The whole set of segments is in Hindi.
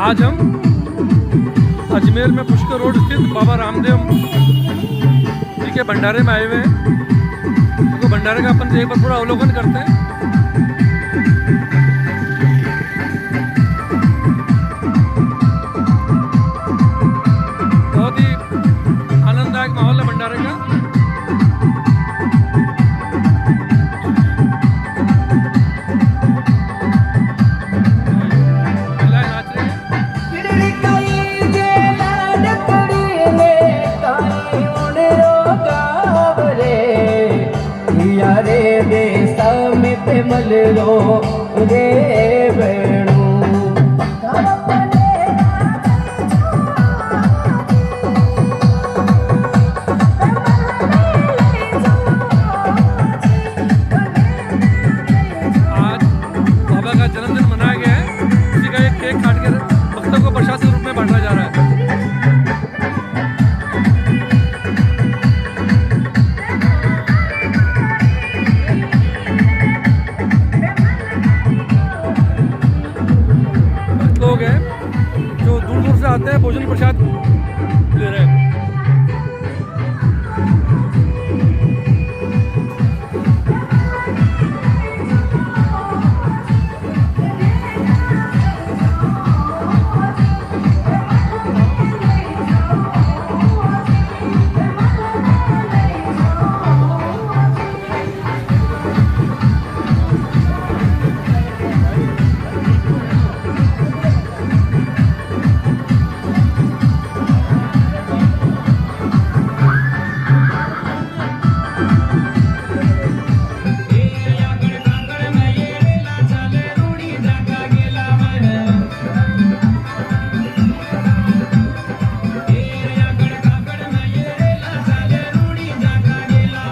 आज हम अजमेर में पुष्कर रोड स्थित बाबा रामदेव जी के भंडारे में आए हुए हैं। तो भंडारे का अपन एक बार पूरा अवलोकन करते हैं। बहुत ही आनंददायक माहौल है भंडारे का। मलो रे बेणु आज बाबा का जन्मदिन मनाया गया है। उसी का एक केक काट कर भक्तों को प्रसाद के रूप में बांटा जा रहा है। लोग हैं जो दूर दूर से आते हैं, भोजन प्रसाद ले रहे हैं।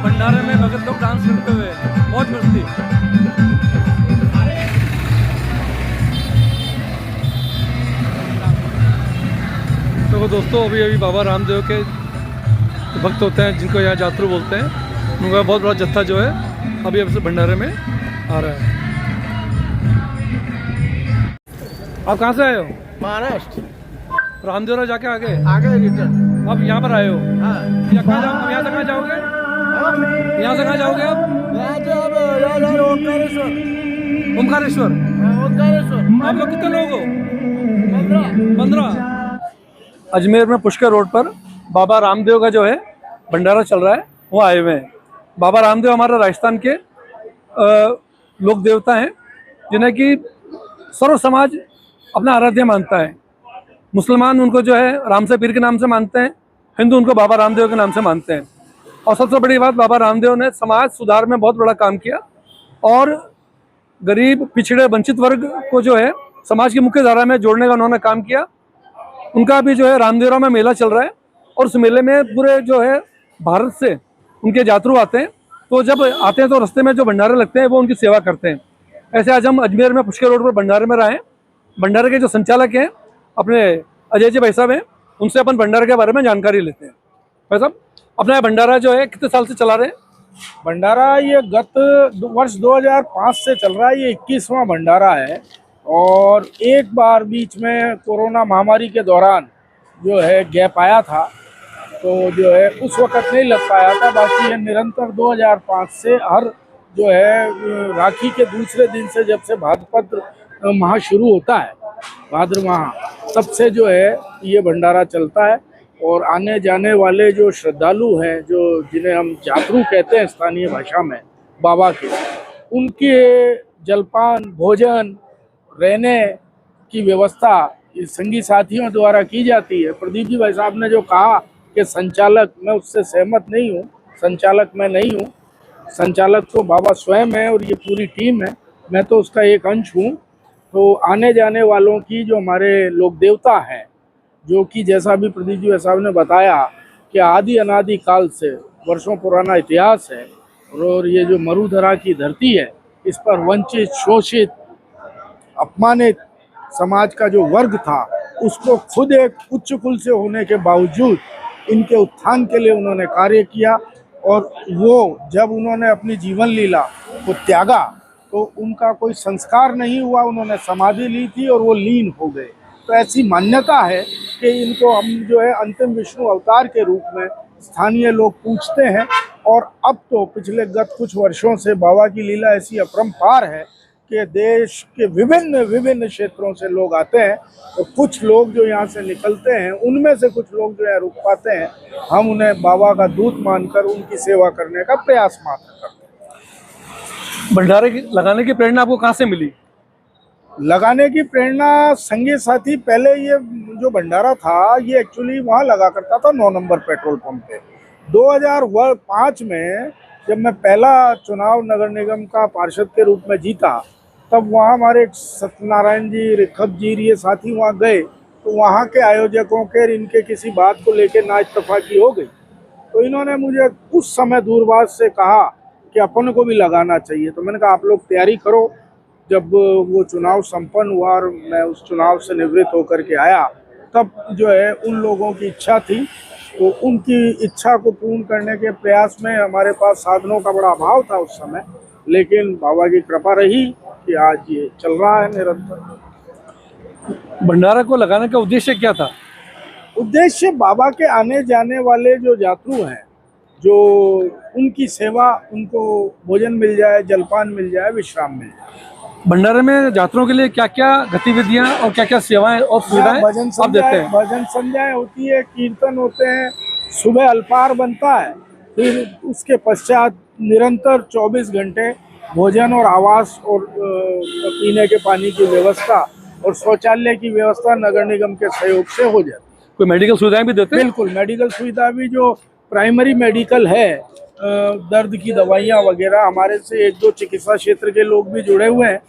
भंडारे में भगत लोग डांस करते हुए मौज मस्ती। तो दोस्तों अभी बाबा रामदेव के भक्त होते हैं जिनको यहाँ जातरू बोलते हैं, उनका बहुत बड़ा जत्था जो है अभी से भंडारे में आ रहा है। आप कहाँ से आए हो? महाराष्ट्र। रामदेवरा जाके आगे रिटर्न अब यहाँ पर आए हो? हाँ। यहाँ से कहाँ जाओगे? यहाँ से कहाँ जाओगे आप? ओमकारेश्वर। आप लोग कितने लोग हो? 15। अजमेर में पुष्कर रोड पर बाबा रामदेव का जो है भंडारा चल रहा है, वो आए हुए हैं। बाबा रामदेव हमारे राजस्थान के लोक देवता हैं जिन्हें कि सर्व समाज अपना आराध्य मानता है। मुसलमान उनको जो है राम से पीर के नाम से मानते हैं, हिंदू उनको बाबा रामदेव के नाम से मानते हैं। और सबसे बड़ी बात, बाबा रामदेव ने समाज सुधार में बहुत बड़ा काम किया और गरीब पिछड़े वंचित वर्ग को जो है समाज की मुख्य धारा में जोड़ने का उन्होंने काम किया। उनका भी जो है रामदेवरा में मेला चल रहा है और उस मेले में पूरे जो है भारत से उनके यात्रु आते हैं। तो जब आते हैं तो रास्ते में जो भंडारे लगते हैं वो उनकी सेवा करते हैं। ऐसे आज हम अजमेर में पुष्कर रोड पर भंडारे में रहे हैं। भंडारे के जो संचालक हैं अपने अजय जी भाई साहब हैं, उनसे अपन भंडारे के बारे में जानकारी लेते हैं। भाई साहब, अपना भंडारा जो है कितने साल से चला रहे हैं? भंडारा ये गत वर्ष 2005 से चल रहा है। ये 21वां भंडारा है और एक बार बीच में कोरोना महामारी के दौरान जो है गैप आया था, तो जो है उस वक़्त नहीं लग पाया था। बाकी ये निरंतर 2005 से हर जो है राखी के दूसरे दिन से, जब से भाद्रपद माह शुरू होता है, भाद्र माह, तब से जो है ये भंडारा चलता है। और आने जाने वाले जो श्रद्धालु हैं, जो जिन्हें हम जातरू कहते हैं स्थानीय भाषा में, बाबा के, उनके जलपान, भोजन, रहने की व्यवस्था संगी साथियों द्वारा की जाती है। प्रदीप जी भाई साहब ने जो कहा कि संचालक, मैं उससे सहमत नहीं हूँ। संचालक मैं नहीं हूँ, संचालक तो बाबा स्वयं है और ये पूरी टीम है, मैं तो उसका एक अंश हूँ। तो आने जाने वालों की जो हमारे लोक देवता हैं, जो कि जैसा भी प्रदीप जी साहब ने बताया कि आदि अनादि काल से वर्षों पुराना इतिहास है। और ये जो मरुधरा की धरती है, इस पर वंचित, शोषित, अपमानित समाज का जो वर्ग था, उसको खुद एक उच्च कुल से होने के बावजूद इनके उत्थान के लिए उन्होंने कार्य किया। और वो जब उन्होंने अपनी जीवन लीला को त्यागा तो उनका कोई संस्कार नहीं हुआ, उन्होंने समाधि ली थी और वो लीन हो गए। तो ऐसी मान्यता है कि इनको हम जो है अंतिम विष्णु अवतार के रूप में स्थानीय लोग पूछते हैं। और अब तो पिछले गत कुछ वर्षों से बाबा की लीला ऐसी अपरंपार है कि देश के विभिन्न विभिन्न क्षेत्रों से लोग आते हैं, और कुछ लोग जो यहाँ से निकलते हैं उनमें से कुछ लोग जो है रुक पाते हैं। हम उन्हें बाबा का दूत मानकर उनकी सेवा करने का प्रयास मात्र करते हैं। भंडारे लगाने की प्रेरणा आपको कहाँ से मिली? लगाने की प्रेरणा संगी साथी, पहले ये जो भंडारा था ये एक्चुअली वहाँ लगा करता था 9 नंबर पेट्रोल पंप पे। 2005 में जब मैं पहला चुनाव नगर निगम का पार्षद के रूप में जीता, तब वहाँ हमारे सत्यनारायण जी, रिखभ जी ये साथी वहाँ गए, तो वहाँ के आयोजकों के इनके किसी बात को लेकर ना इत्तेफाकी हो गई। तो इन्होंने मुझे उस समय दूरभाष से कहा कि अपन को भी लगाना चाहिए। तो मैंने कहा आप लोग तैयारी करो। जब वो चुनाव संपन्न हुआ और मैं उस चुनाव से निवृत्त होकर के आया, तब जो है उन लोगों की इच्छा थी, तो उनकी इच्छा को पूर्ण करने के प्रयास में हमारे पास साधनों का बड़ा अभाव था उस समय, लेकिन बाबा की कृपा रही कि आज ये चल रहा है निरंतर। भंडारा को लगाने का उद्देश्य क्या था? उद्देश्य बाबा के आने जाने वाले जो यात्रु हैं, जो उनकी सेवा, उनको भोजन मिल जाए, जलपान मिल जाए, विश्राम मिल जाए। भंडारे में यात्रियों के लिए क्या क्या गतिविधियां और क्या क्या सेवाएं और सुविधाएं आप देते हैं? भजन संध्याएं होती है, कीर्तन होते हैं, सुबह अल्पाहार बनता है, फिर उसके पश्चात निरंतर 24 घंटे भोजन और आवास और पीने के पानी की व्यवस्था और शौचालय की व्यवस्था नगर निगम के सहयोग से हो जाती है। कोई मेडिकल सुविधाएं भी देते हैं? बिल्कुल, मेडिकल सुविधा भी, जो प्राइमरी मेडिकल है, दर्द की दवाइयाँ वगैरह, हमारे से 1-2 चिकित्सा क्षेत्र के लोग भी जुड़े हुए हैं।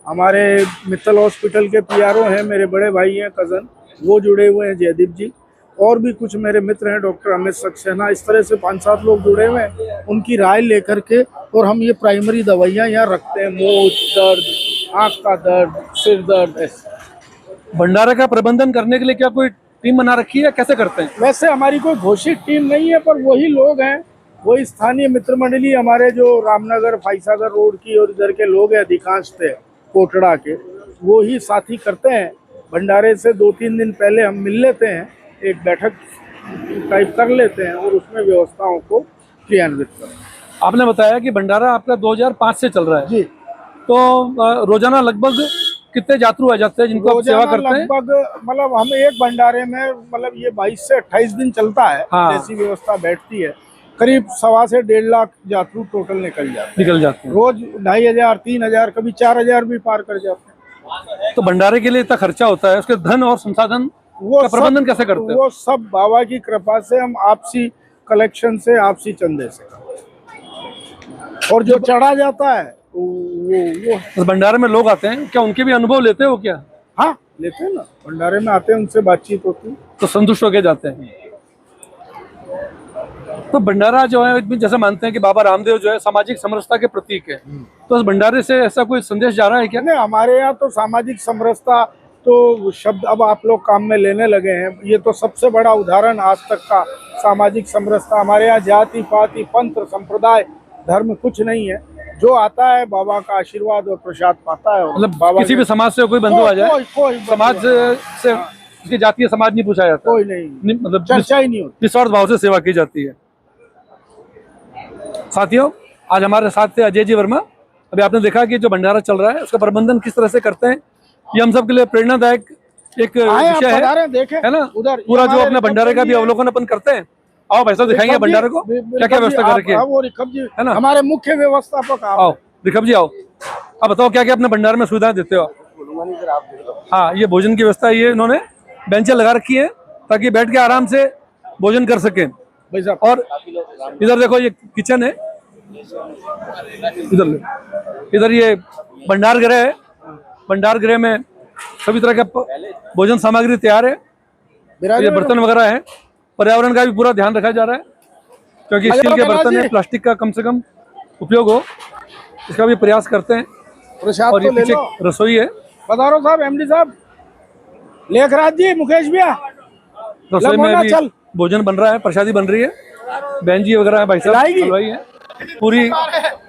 हमारे मित्तल हॉस्पिटल के पीआरओ हैं, मेरे बड़े भाई हैं, कज़न, वो जुड़े हुए हैं, जयदीप जी, और भी कुछ मेरे मित्र हैं, डॉक्टर अमित सक्सेना। इस तरह से 5-7 लोग जुड़े हुए हैं, उनकी राय लेकर के, और हम ये प्राइमरी दवाइयाँ यहाँ रखते हैं। मोच दर्द, आँख का दर्द, सिर दर्द, ऐसे। भंडारा का प्रबंधन करने के लिए क्या कोई टीम बना रखी है? कैसे करते हैं? वैसे हमारी कोई घोषित टीम नहीं है, पर वही लोग हैं, वही स्थानीय मित्र मंडली हमारे, जो रामनगर फाइसागर रोड की और इधर के लोग हैं, अधिकांश थे कोटड़ा के, वो ही साथी करते हैं। भंडारे से 2-3 दिन पहले हम मिल लेते हैं, एक बैठक टाइप कर लेते हैं और उसमें व्यवस्थाओं को क्रियान्वित करते हैं। आपने बताया कि भंडारा आपका 2005 से चल रहा है जी। तो रोजाना लगभग कितने यात्रु आ जाते हैं जिनको आप सेवा करते हैं? लगभग, मतलब हम एक भंडारे में, मतलब ये 22 से 28 दिन चलता है। हाँ। ऐसी व्यवस्था बैठती है, करीब 1.25 से 1.5 लाख यात्रु टोटल निकल जाते हैं। रोज 2,500, 3,000, कभी 4,000 भी पार कर जाते हैं। तो भंडारे के लिए इतना खर्चा होता है, उसके धन और संसाधन का प्रबंधन कैसे करते हैं? वो सब बाबा की कृपा से हम आपसी कलेक्शन से, आपसी चंदे से, और जो चढ़ा जाता है वो भंडारे में लोग आते हैं, क्या उनके भी अनुभव लेते हो क्या? हाँ, लेते हैं ना, भंडारे में आते हैं, उनसे बातचीत होती है, तो संतुष्ट होके जाते हैं। तो भंडारा जो है, जैसे मानते हैं कि बाबा रामदेव जो है सामाजिक समरसता के प्रतीक है, तो इस भंडारे से ऐसा कोई संदेश जा रहा है क्या? नहीं, हमारे यहाँ तो सामाजिक समरसता तो शब्द अब आप लोग काम में लेने लगे हैं। ये तो सबसे बड़ा उदाहरण आज तक का सामाजिक समरसता। हमारे यहाँ जाति पाति पंथ संप्रदाय धर्म कुछ नहीं है, जो आता है बाबा का आशीर्वाद और प्रसाद पाता है। मतलब बाबा किसी भी समाज से कोई बंधु आ जाए, कोई समाज से उसकी जातीय समाज नहीं पूछा जाता, कोई नहीं, मतलब चर्चा ही नहीं होती, निस्वार्थ भाव से सेवा की जाती है। साथियों, आज हमारे साथ थे अजय जी वर्मा। अभी आपने देखा कि जो भंडारा चल रहा है उसका प्रबंधन किस तरह से करते हैं, ये हम सब के लिए प्रेरणादायक एक विषय है ना। उधर पूरा जो अपने भंडारे का भी अवलोकन अपन करते हैं। आओ भाई साहब, दिखाएंगे भंडारे को क्या क्या व्यवस्था कर रखी है। वो रिखभ जी है ना, हमारे मुख्य व्यवस्थापक। आओ रिखभ जी, आओ, अब बताओ क्या क्या अपने भंडारे में सुविधाएं देते हो आप? हाँ, ये भोजन की व्यवस्था, ये इन्होंने बेंचें लगा रखी है ताकि बैठ के आराम से भोजन कर सके भाई साहब। और इधर देखो, ये किचन है, इधर ये भंडार गृह है। भंडार गृह में सभी तरह का भोजन सामग्री तैयार है। ये बर्तन वगैरह है। पर्यावरण का भी पूरा ध्यान रखा जा रहा है, क्योंकि स्टील के बर्तन है, प्लास्टिक का कम से कम उपयोग हो, इसका भी प्रयास करते हैं। और ये पीछे रसोई है। पधारो साहब, एमडी साहब, लेखराज जी, मुकेश भैया। रसोई में भी भोजन बन रहा है, प्रसादी बन रही है, बहन जी वगैरह है, भाई साहब हलवाई है। पूरी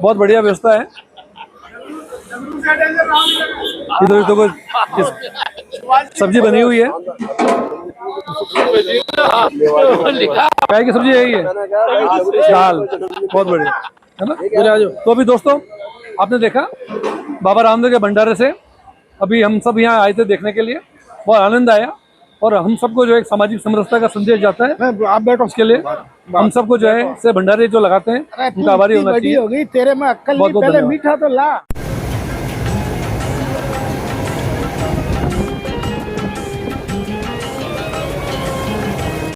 बहुत बढ़िया व्यवस्था है। इधर तो सब्जी बनी हुई है। क्या की सब्जी यही है, दाल, बहुत बढ़िया है ना। तो अभी दोस्तों आपने देखा बाबा रामदेव के भंडारे से अभी हम सब यहाँ आए थे देखने के लिए, बहुत आनंद आया। और हम सबको जो एक सामाजिक समरसता का संदेश जाता है, आप बैठो, उसके लिए हम सबको जो है से भंडारे जो लगाते हैं उनका आभारी होना चाहिए। तेरे में अक्ल नहीं, पहले मीठा तो ला।